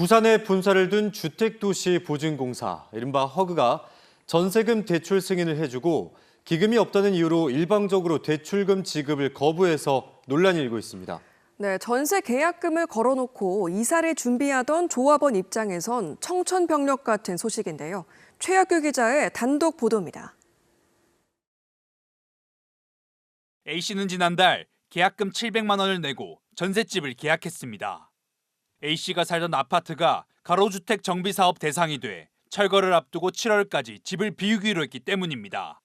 부산에 본사를 둔 주택도시보증공사, 이른바 허그가 전세금 대출 승인을 해주고 기금이 없다는 이유로 일방적으로 대출금 지급을 거부해서 논란이 일고 있습니다. 네, 전세 계약금을 걸어놓고 이사를 준비하던 조합원 입장에선 청천벽력 같은 소식인데요. 최혁규 기자의 단독 보도입니다. A씨는 지난달 계약금 700만 원을 내고 전셋집을 계약했습니다. A씨가 살던 아파트가 가로주택 정비사업 대상이 돼 철거를 앞두고 7월까지 집을 비우기로 했기 때문입니다.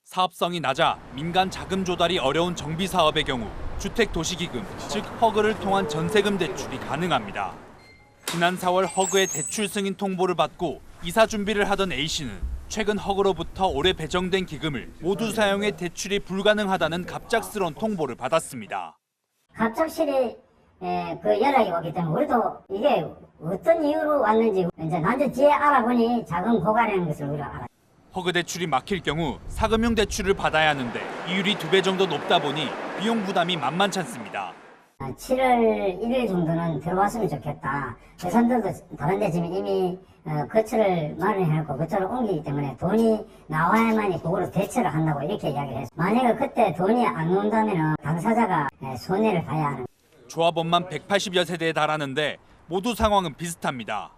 사업성이 낮아 민간 자금 조달이 어려운 정비사업의 경우 주택도시기금, 즉 허그를 통한 전세금 대출이 가능합니다. 지난 4월 허그의 대출 승인 통보를 받고 이사 준비를 하던 A씨는 최근 허그로부터 올해 배정된 기금을 모두 사용해 대출이 불가능하다는 갑작스러운 통보를 받았습니다. 갑작스레 그 연락이 왔기 때문에 우리도 이게 어떤 이유로 왔는지 이제 난저 뒤에 알아보니 자금 고갈이라는 것을 우리가 알아. 허그 대출이 막힐 경우 사금융 대출을 받아야 하는데 이율이 2배 정도 높다 보니 비용 부담이 만만치 않습니다. 7월 1일 정도는 들어왔으면 좋겠다. 예산들도 다른 데 지금 이미 거처를 마련해놓고 거처를 옮기기 때문에 돈이 나와야만이 그거로 대처를 한다고 이렇게 이야기를 했어요. 만약에 그때 돈이 안 나온다면 당사자가 손해를 봐야 하는. 조합원만 180여 세대에 달하는데 모두 상황은 비슷합니다.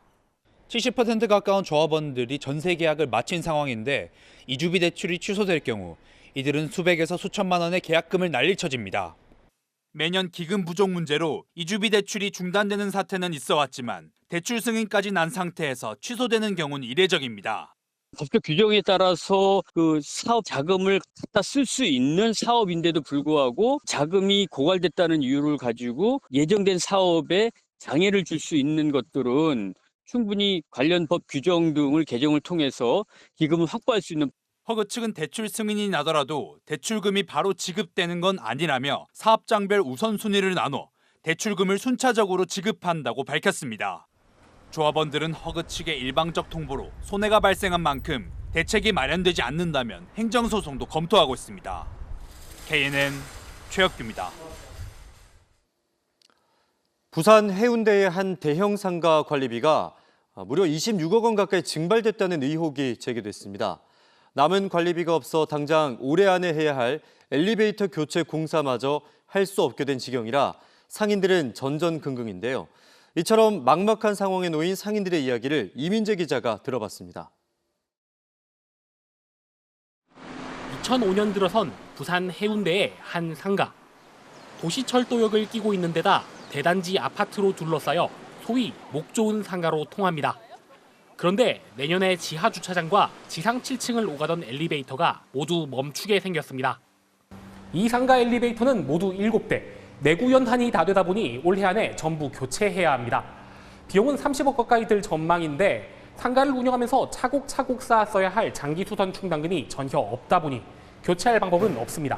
70% 가까운 조합원들이 전세 계약을 마친 상황인데 이주비 대출이 취소될 경우 이들은 수백에서 수천만 원의 계약금을 날릴 처지입니다. 매년 기금 부족 문제로 이주비 대출이 중단되는 사태는 있어 왔지만 대출 승인까지 난 상태에서 취소되는 경우는 이례적입니다. 법적 규정에 따라서 그 사업 자금을 갖다 쓸 수 있는 사업인데도 불구하고 자금이 고갈됐다는 이유를 가지고 예정된 사업에 장애를 줄 수 있는 것들은 충분히 관련 법 규정 등을 개정을 통해서 기금을 확보할 수 있는. 허그 측은 대출 승인이 나더라도 대출금이 바로 지급되는 건 아니라며 사업장별 우선순위를 나눠 대출금을 순차적으로 지급한다고 밝혔습니다. 조합원들은 허그 측의 일방적 통보로 손해가 발생한 만큼 대책이 마련되지 않는다면 행정소송도 검토하고 있습니다. KNN 최혁규입니다. 부산 해운대의 한 대형 상가 관리비가 무려 26억 원 가까이 증발됐다는 의혹이 제기됐습니다. 남은 관리비가 없어 당장 올해 안에 해야 할 엘리베이터 교체 공사마저 할 수 없게 된 지경이라 상인들은 전전긍긍인데요. 이처럼 막막한 상황에 놓인 상인들의 이야기를 이민재 기자가 들어봤습니다. 2005년 들어선 부산 해운대의 한 상가. 도시철도역을 끼고 있는 데다 대단지 아파트로 둘러싸여 소위 목 좋은 상가로 통합니다. 그런데 내년에 지하 주차장과 지상 7층을 오가던 엘리베이터가 모두 멈추게 생겼습니다. 이 상가 엘리베이터는 모두 7대, 내구 연한이 다 되다 보니 올해 안에 전부 교체해야 합니다. 비용은 30억 가까이 들 전망인데 상가를 운영하면서 차곡차곡 쌓았어야 할 장기 수선 충당금이 전혀 없다 보니 교체할 방법은 없습니다.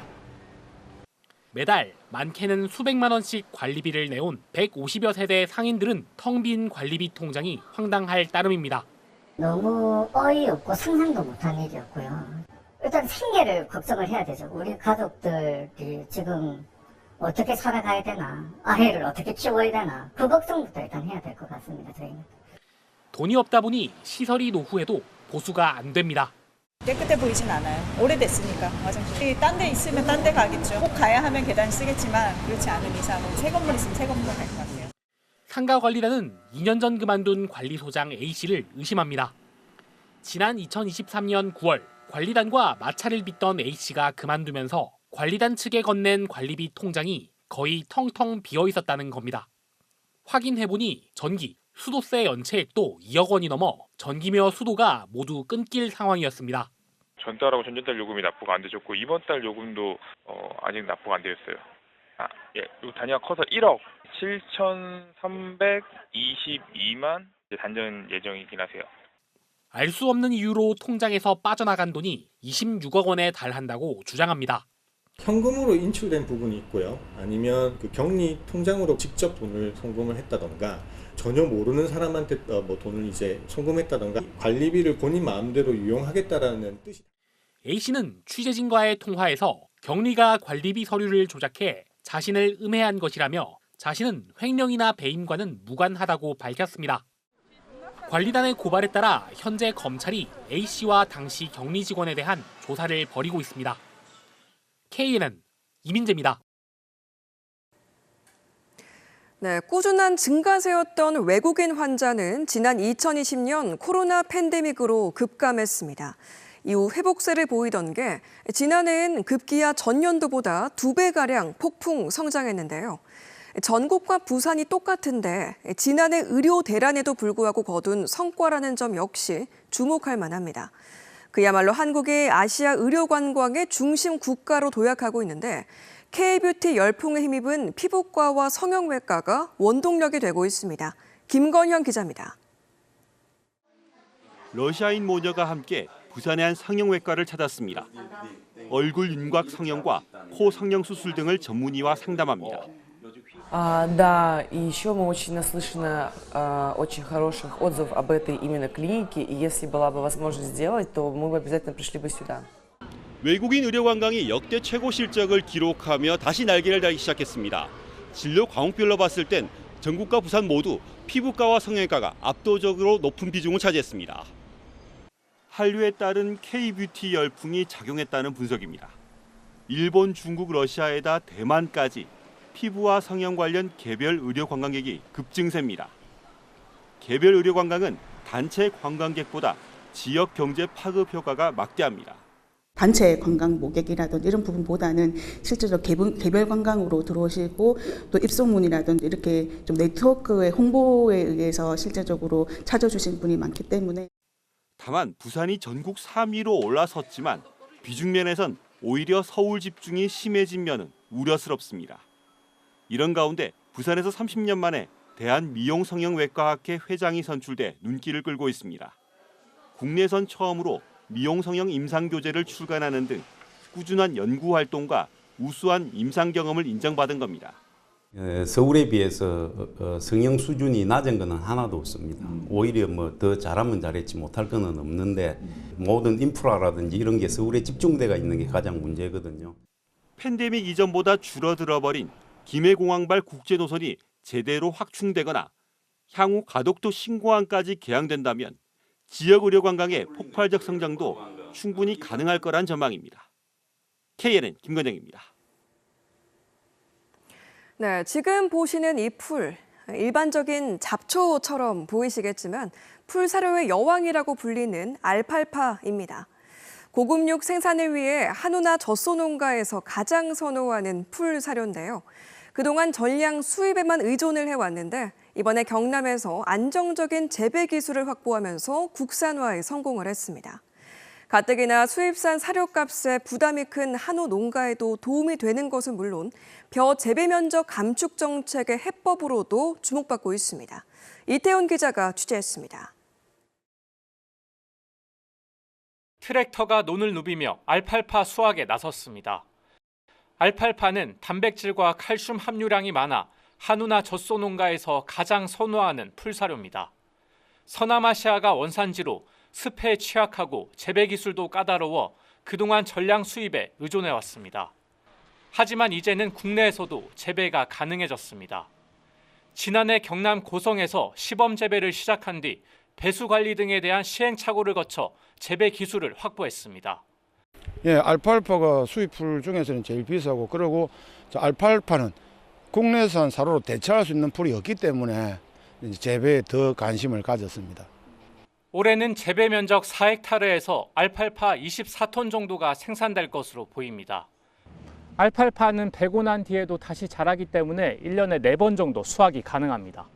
매달 많게는 수백만 원씩 관리비를 내온 150여 세대 상인들은 텅 빈 관리비 통장이 황당할 따름입니다. 너무 어이없고 상상도 못한 일이었고요. 일단 생계를 걱정을 해야 되죠. 우리 가족들이 지금 어떻게 살아가야 되나, 아이를 어떻게 키워야 되나, 그 걱정부터 일단 해야 될 것 같습니다, 저희는. 돈이 없다 보니 시설이 노후해도 보수가 안 됩니다. 깨끗해 보이진 않아요. 오래됐으니까 화장실이 딴 데 있으면 딴 데 가겠죠. 꼭 가야 하면 계단 쓰겠지만 그렇지 않은 이상은 새 건물 있으면 새 건물 갈 것 같아요. 상가관리단은 2년 전 그만둔 관리소장 A씨를 의심합니다. 지난 2023년 9월 관리단과 마찰을 빚던 A씨가 그만두면서 관리단 측에 건넨 관리비 통장이 거의 텅텅 비어 있었다는 겁니다. 확인해보니 전기, 수도세 연체액도 2억 원이 넘어 전기며 수도가 모두 끊길 상황이었습니다. 전달하고 전전달 요금이 납부가 안 되셨고 이번 달 요금도 아직 납부가 안 되었어요. 요 단위가 커서 1억 7,322만 단전 예정이긴 하세요. 알 수 없는 이유로 통장에서 빠져나간 돈이 26억 원에 달한다고 주장합니다. 현금으로 인출된 부분이 있고요. 아니면 그 격리 통장으로 직접 돈을 송금을 했다던가 전혀 모르는 사람한테 뭐 돈을 이제 송금했다던가 관리비를 본인 마음대로 유용하겠다라는 뜻이. A씨는 취재진과의 통화에서 격리가 관리비 서류를 조작해 자신을 음해한 것이라며 자신은 횡령이나 배임과는 무관하다고 밝혔습니다. 관리단의 고발에 따라 현재 검찰이 A씨와 당시 격리 직원에 대한 조사를 벌이고 있습니다. KNN 이민재입니다. 네, 꾸준한 증가세였던 외국인 환자는 지난 2020년 코로나 팬데믹으로 급감했습니다. 이후 회복세를 보이던 게 지난해엔 급기야 전년도보다 2배가량 폭풍 성장했는데요. 전국과 부산이 똑같은데 지난해 의료 대란에도 불구하고 거둔 성과라는 점 역시 주목할 만합니다. 그야말로 한국이 아시아 의료 관광의 중심 국가로 도약하고 있는데 K뷰티 열풍에 힘입은 피부과와 성형외과가 원동력이 되고 있습니다. 김건현 기자입니다. 러시아인 모녀가 함께 부산의 한 성형외과를 찾았습니다. 얼굴 윤곽 성형과 코 성형 수술 등을 전문의와 상담합니다. Да, и еще мы очень наслышаны очень хороших отзывов об этой именно клинике, и если была бы возможность сделать, то мы бы обязательно пришли бы сюда. 외국인 의료 관광이 역대 최고 실적을 기록하며 다시 날개를 달기 시작했습니다. 진료 과목별로 봤을 땐 전국과 부산 모두 피부과와 성형외과가 압도적으로 높은 비중을 차지했습니다. 한류에 따른 K뷰티 열풍이 작용했다는 분석입니다. 일본, 중국, 러시아에다 대만까지 피부와 성형 관련 개별 의료 관광객이 급증세입니다. 개별 의료 관광은 단체 관광객보다 지역 경제 파급 효과가 막대합니다. 단체 관광 모객이라든지 이런 부분보다는 실제로 개별 관광으로 들어오시고 또 입소문이라든지 이렇게 좀 네트워크의 홍보에 의해서 실제적으로 찾아주신 분이 많기 때문에. 다만 부산이 전국 3위로 올라섰지만 비중면에선 오히려 서울 집중이 심해진 면은 우려스럽습니다. 이런 가운데 부산에서 30년 만에 대한미용성형외과학회 회장이 선출돼 눈길을 끌고 있습니다. 국내선 처음으로 미용성형 임상교재를 출간하는 등 꾸준한 연구 활동과 우수한 임상 경험을 인정받은 겁니다. 서울에 비해서 성형 수준이 낮은 것은 하나도 없습니다. 오히려 뭐 더 잘하면 잘했지 못할 것은 없는데 모든 인프라라든지 이런 게 서울에 집중돼가 있는 게 가장 문제거든요. 팬데믹 이전보다 줄어들어버린 김해공항발 국제노선이 제대로 확충되거나 향후 가덕도 신공항까지 개항된다면 지역 의료 관광의 폭발적 성장도 충분히 가능할 거란 전망입니다. KNN 김건영입니다. 네, 지금 보시는 이 풀, 일반적인 잡초처럼 보이시겠지만 풀 사료의 여왕이라고 불리는 알팔파입니다. 고급육 생산을 위해 한우나 젖소 농가에서 가장 선호하는 풀 사료인데요. 그동안 전량 수입에만 의존을 해왔는데 이번에 경남에서 안정적인 재배 기술을 확보하면서 국산화에 성공을 했습니다. 가뜩이나 수입산 사료값에 부담이 큰 한우 농가에도 도움이 되는 것은 물론 벼 재배 면적 감축 정책의 해법으로도 주목받고 있습니다. 이태훈 기자가 취재했습니다. 트랙터가 논을 누비며 알팔파 수확에 나섰습니다. 알팔파는 단백질과 칼슘 함유량이 많아 한우나 젖소 농가에서 가장 선호하는 풀사료입니다. 서남아시아가 원산지로 습해에 취약하고 재배 기술도 까다로워 그동안 전량 수입에 의존해왔습니다. 하지만 이제는 국내에서도 재배가 가능해졌습니다. 지난해 경남 고성에서 시범 재배를 시작한 뒤 배수 관리 등에 대한 시행착오를 거쳐 재배 기술을 확보했습니다. 예, 알팔파가 수입풀 중에서는 제일 비싸고 그리고 알팔파는 국내산 사료로 대체할 수 있는 풀이 없기 때문에 재배에 더 관심을 가졌습니다. 올해는 재배 면적 4헥타르에서 알팔파 24톤 정도가 생산될 것으로 보입니다. 알팔파는 배고 난 뒤에도 다시 자라기 때문에 1년에 4번 정도 수확이 가능합니다.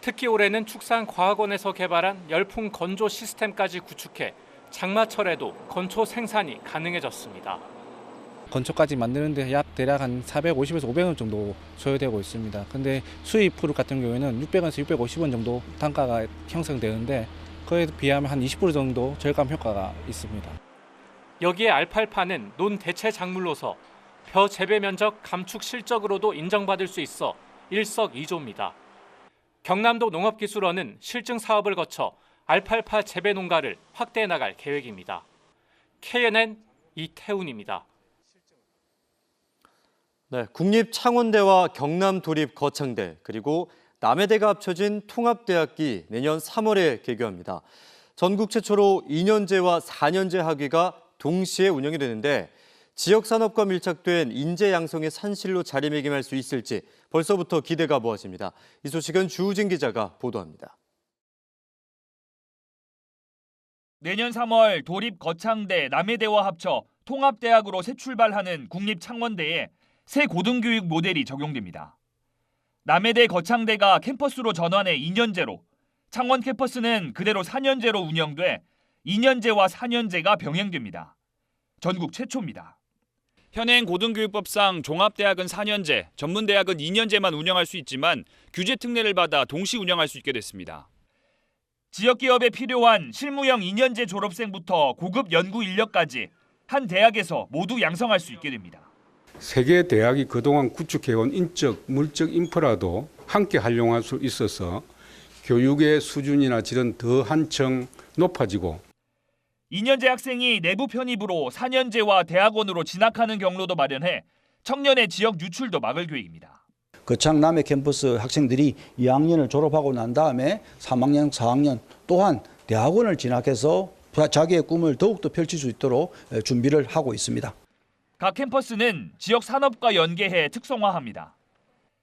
특히 올해는 축산과학원에서 개발한 열풍 건조 시스템까지 구축해 장마철에도 건초 생산이 가능해졌습니다. 건초까지 만드는데 약 대략 한 450에서 500원 정도 소요되고 있습니다. 근데 수입 풀 같은 경우에는 600원에서 650원 정도 단가가 형성되는데 그에 비하면 한 20% 정도 절감 효과가 있습니다. 여기에 알팔파는 논 대체 작물로서 벼 재배 면적 감축 실적으로도 인정받을 수 있어 일석이조입니다. 경남도 농업기술원은 실증 사업을 거쳐 알팔파 재배 농가를 확대해 나갈 계획입니다. KNN 이태훈입니다. 네, 국립창원대와 경남도립거창대 그리고 남해대가 합쳐진 통합대학기 내년 3월에 개교합니다. 전국 최초로 2년제와 4년제 학위가 동시에 운영이 되는데 지역 산업과 밀착된 인재 양성의 산실로 자리매김할 수 있을지 벌써부터 기대가 모아집니다. 이 소식은 주우진 기자가 보도합니다. 내년 3월 도립 거창대, 남해대와 합쳐 통합대학으로 새 출발하는 국립창원대에 새 고등교육 모델이 적용됩니다. 남해대 거창대가 캠퍼스로 전환해 2년제로, 창원 캠퍼스는 그대로 4년제로 운영돼 2년제와 4년제가 병행됩니다. 전국 최초입니다. 현행 고등교육법상 종합대학은 4년제, 전문대학은 2년제만 운영할 수 있지만 규제 특례를 받아 동시 운영할 수 있게 됐습니다. 지역기업에 필요한 실무형 2년제 졸업생부터 고급 연구 인력까지 한 대학에서 모두 양성할 수 있게 됩니다. 세계 대학이 그동안 구축해온 인적, 물적 인프라도 함께 활용할 수 있어서 교육의 수준이나 질은 더 한층 높아지고 2년제 학생이 내부 편입으로 4년제와 대학원으로 진학하는 경로도 마련해 청년의 지역 유출도 막을 계획입니다. 거창 남해 캠퍼스 학생들이 2학년을 졸업하고 난 다음에 3학년, 4학년 또한 대학원을 진학해서 자기의 꿈을 더욱더 펼칠 수 있도록 준비를 하고 있습니다. 각 캠퍼스는 지역 산업과 연계해 특성화합니다.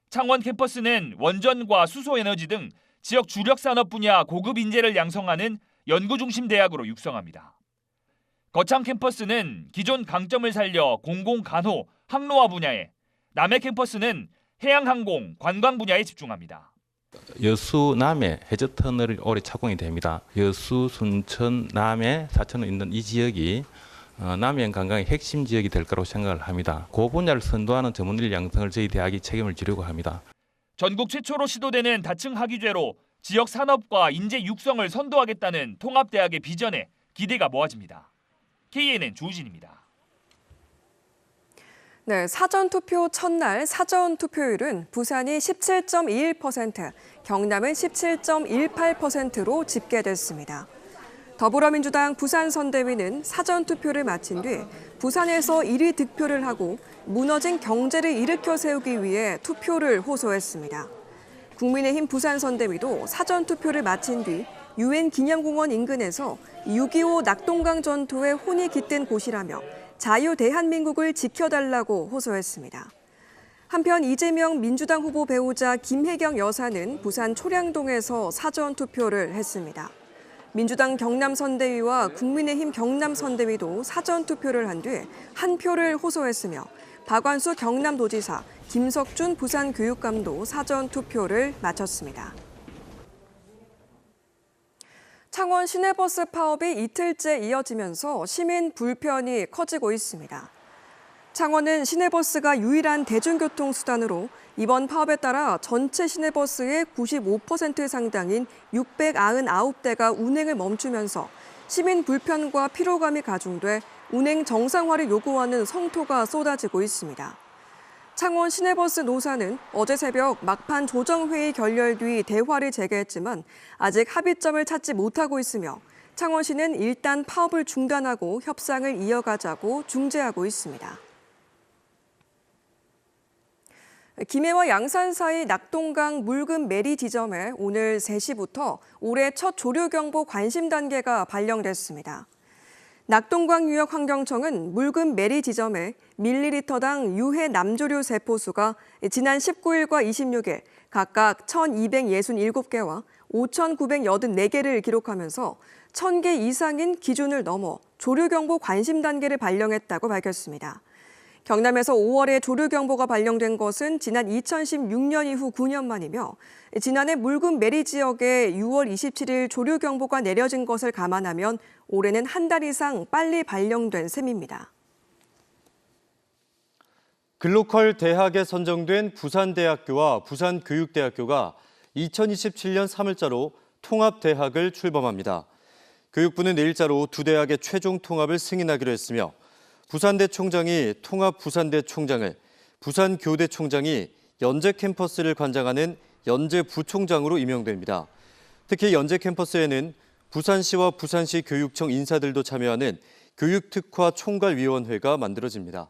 창원 캠퍼스는 원전과 수소에너지 등 지역 주력 산업 분야 고급 인재를 양성하는 연구 중심 대학으로 육성합니다. 거창 캠퍼스는 기존 강점을 살려 공공 간호, 항로화 분야에, 남해 캠퍼스는 해양 항공, 관광 분야에 집중합니다. 여수, 남해 해저 터널이 올해 착공이 됩니다. 여수, 순천, 남해, 사천에 있는 이 지역이 남해안 관광의 핵심 지역이 될 거라고 생각을 합니다. 그 분야를 선도하는 전문인력 양성을 저희 대학이 책임을 지려고 합니다. 전국 최초로 시도되는 다층 학위제로 지역 산업과 인재 육성을 선도하겠다는 통합대학의 비전에 기대가 모아집니다. KNN 주우진입니다. 네, 사전투표 첫날 사전투표율은 부산이 17.21%, 경남은 17.18%로 집계됐습니다. 더불어민주당 부산선대위는 사전투표를 마친 뒤 부산에서 1위 득표를 하고 무너진 경제를 일으켜 세우기 위해 투표를 호소했습니다. 국민의힘 부산선대위도 사전투표를 마친 뒤 유엔 기념공원 인근에서 6.25 낙동강 전투의 혼이 깃든 곳이라며 자유 대한민국을 지켜달라고 호소했습니다. 한편 이재명 민주당 후보 배우자 김혜경 여사는 부산 초량동에서 사전투표를 했습니다. 민주당 경남선대위와 국민의힘 경남선대위도 사전투표를 한 뒤 한 표를 호소했으며 박완수 경남도지사, 김석준 부산교육감도 사전투표를 마쳤습니다. 창원 시내버스 파업이 이틀째 이어지면서 시민 불편이 커지고 있습니다. 창원은 시내버스가 유일한 대중교통 수단으로 이번 파업에 따라 전체 시내버스의 95% 상당인 699대가 운행을 멈추면서 시민 불편과 피로감이 가중돼 운행 정상화를 요구하는 성토가 쏟아지고 있습니다. 창원 시내버스 노사는 어제 새벽 막판 조정회의 결렬 뒤 대화를 재개했지만 아직 합의점을 찾지 못하고 있으며 창원시는 일단 파업을 중단하고 협상을 이어가자고 중재하고 있습니다. 김해와 양산 사이 낙동강 묽은 메리 지점에 오늘 3시부터 올해 첫 조류경보 관심 단계가 발령됐습니다. 낙동강유역환경청은 묽은 메리 지점에 밀리리터당 유해 남조류 세포수가 지난 19일과 26일 각각 1,267개와 5,984개를 기록하면서 1,000개 이상인 기준을 넘어 조류경보 관심 단계를 발령했다고 밝혔습니다. 경남에서 5월에 조류경보가 발령된 것은 지난 2016년 이후 9년 만이며 지난해 묽은 메리 지역에 6월 27일 조류경보가 내려진 것을 감안하면 올해는 한 달 이상 빨리 발령된 셈입니다. 글로컬 대학에 선정된 부산대학교와 부산교육대학교가 2027년 3월자로 통합대학을 출범합니다. 교육부는 내일자로 두 대학의 최종 통합을 승인하기로 했으며 부산대 총장이 통합부산대 총장을, 부산교대 총장이 연재 캠퍼스를 관장하는 연재 부총장으로 임명됩니다. 특히 연재 캠퍼스에는 부산시와 부산시 교육청 인사들도 참여하는 교육특화 총괄위원회가 만들어집니다.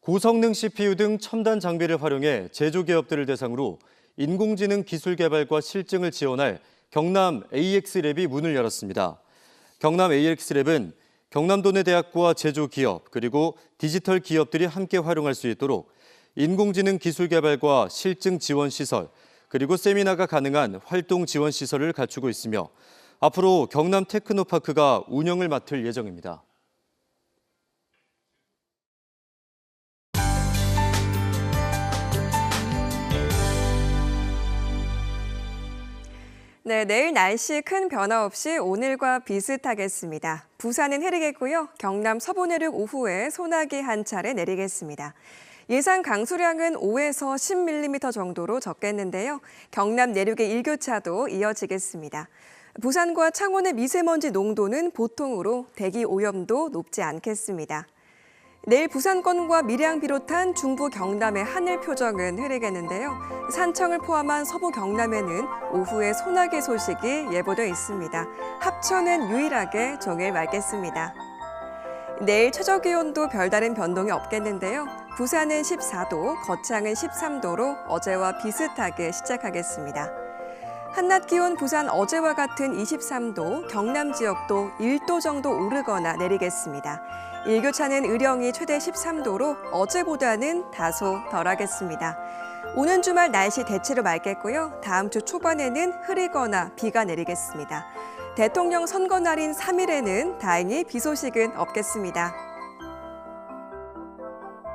고성능 CPU 등 첨단 장비를 활용해 제조기업들을 대상으로 인공지능 기술 개발과 실증을 지원할 경남 AX랩이 문을 열었습니다. 경남 AX랩은 경남도 내 대학과 제조기업 그리고 디지털 기업들이 함께 활용할 수 있도록 인공지능 기술 개발과 실증 지원 시설 그리고 세미나가 가능한 활동 지원 시설을 갖추고 있으며 앞으로 경남 테크노파크가 운영을 맡을 예정입니다. 네, 내일 날씨 큰 변화 없이 오늘과 비슷하겠습니다. 부산은 흐리겠고요. 경남 서부 내륙 오후에 소나기 한 차례 내리겠습니다. 예상 강수량은 5에서 10mm 정도로 적겠는데요. 경남 내륙의 일교차도 이어지겠습니다. 부산과 창원의 미세먼지 농도는 보통으로 대기 오염도 높지 않겠습니다. 내일 부산권과 밀양 비롯한 중부 경남의 하늘 표정은 흐리겠는데요. 산청을 포함한 서부 경남에는 오후에 소나기 소식이 예보돼 있습니다. 합천은 유일하게 종일 맑겠습니다. 내일 최저 기온도 별다른 변동이 없겠는데요. 부산은 14도, 거창은 13도로 어제와 비슷하게 시작하겠습니다. 한낮 기온 부산 어제와 같은 23도, 경남 지역도 1도 정도 오르거나 내리겠습니다. 일교차는 의령이 최대 13도로 어제보다는 다소 덜하겠습니다. 오는 주말 날씨 대체로 맑겠고요. 다음 주 초반에는 흐리거나 비가 내리겠습니다. 대통령 선거 날인 3일에는 다행히 비 소식은 없겠습니다.